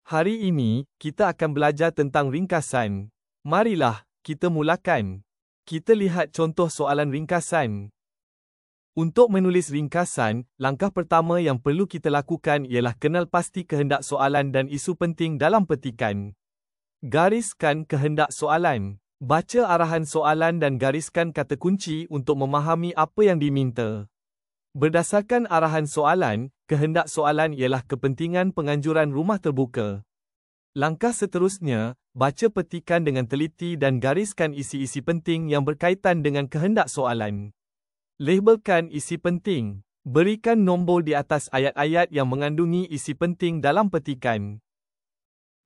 Hari ini, kita akan belajar tentang ringkasan. Marilah, kita mulakan. Kita lihat contoh soalan ringkasan. Untuk menulis ringkasan, langkah pertama yang perlu kita lakukan ialah kenal pasti kehendak soalan dan isu penting dalam petikan. Gariskan kehendak soalan. Baca arahan soalan dan gariskan kata kunci untuk memahami apa yang diminta. Berdasarkan arahan soalan, kehendak soalan ialah kepentingan penganjuran rumah terbuka. Langkah seterusnya, baca petikan dengan teliti dan gariskan isi-isi penting yang berkaitan dengan kehendak soalan. Labelkan isi penting. Berikan nombor di atas ayat-ayat yang mengandungi isi penting dalam petikan.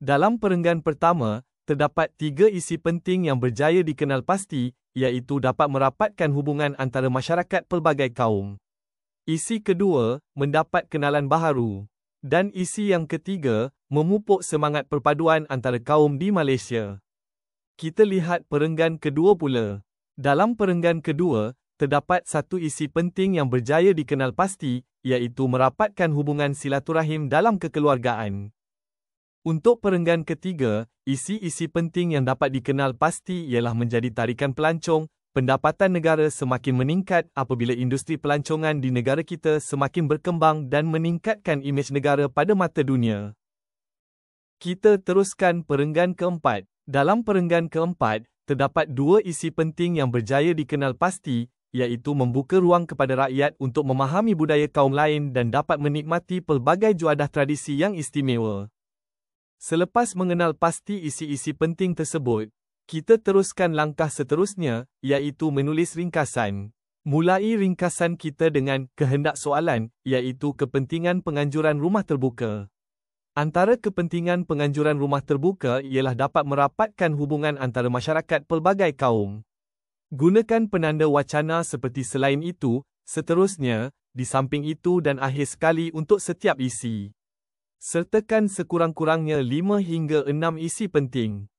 Dalam perenggan pertama, terdapat 3 isi penting yang berjaya dikenal pasti, iaitu dapat merapatkan hubungan antara masyarakat pelbagai kaum. Isi kedua, mendapat kenalan baharu. Dan isi yang ketiga, memupuk semangat perpaduan antara kaum di Malaysia. Kita lihat perenggan kedua pula. Dalam perenggan kedua, terdapat 1 isi penting yang berjaya dikenal pasti, iaitu merapatkan hubungan silaturahim dalam kekeluargaan. Untuk perenggan ketiga, isi-isi penting yang dapat dikenal pasti ialah menjadi tarikan pelancong. Pendapatan negara semakin meningkat apabila industri pelancongan di negara kita semakin berkembang dan meningkatkan imej negara pada mata dunia. Kita teruskan perenggan keempat. Dalam perenggan keempat, terdapat 2 isi penting yang berjaya dikenal pasti, iaitu membuka ruang kepada rakyat untuk memahami budaya kaum lain dan dapat menikmati pelbagai juadah tradisi yang istimewa. Selepas mengenal pasti isi-isi penting tersebut, kita teruskan langkah seterusnya, iaitu menulis ringkasan. Mulai ringkasan kita dengan kehendak soalan, iaitu kepentingan penganjuran rumah terbuka. Antara kepentingan penganjuran rumah terbuka ialah dapat merapatkan hubungan antara masyarakat pelbagai kaum. Gunakan penanda wacana seperti selain itu, seterusnya, di samping itu dan akhir sekali untuk setiap isi. Sertakan sekurang-kurangnya 5 hingga 6 isi penting.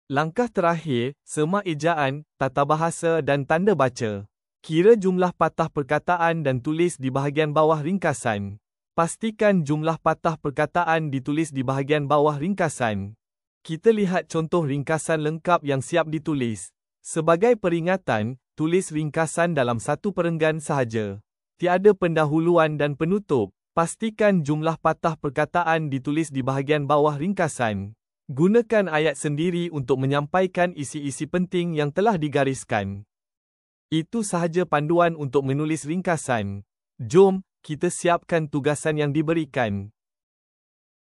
Langkah terakhir, semak ejaan, tata bahasa dan tanda baca. Kira jumlah patah perkataan dan tulis di bahagian bawah ringkasan. Pastikan jumlah patah perkataan ditulis di bahagian bawah ringkasan. Kita lihat contoh ringkasan lengkap yang siap ditulis. Sebagai peringatan, tulis ringkasan dalam 1 perenggan sahaja. Tiada pendahuluan dan penutup. Pastikan jumlah patah perkataan ditulis di bahagian bawah ringkasan. Gunakan ayat sendiri untuk menyampaikan isi-isi penting yang telah digariskan. Itu sahaja panduan untuk menulis ringkasan. Jom, kita siapkan tugasan yang diberikan.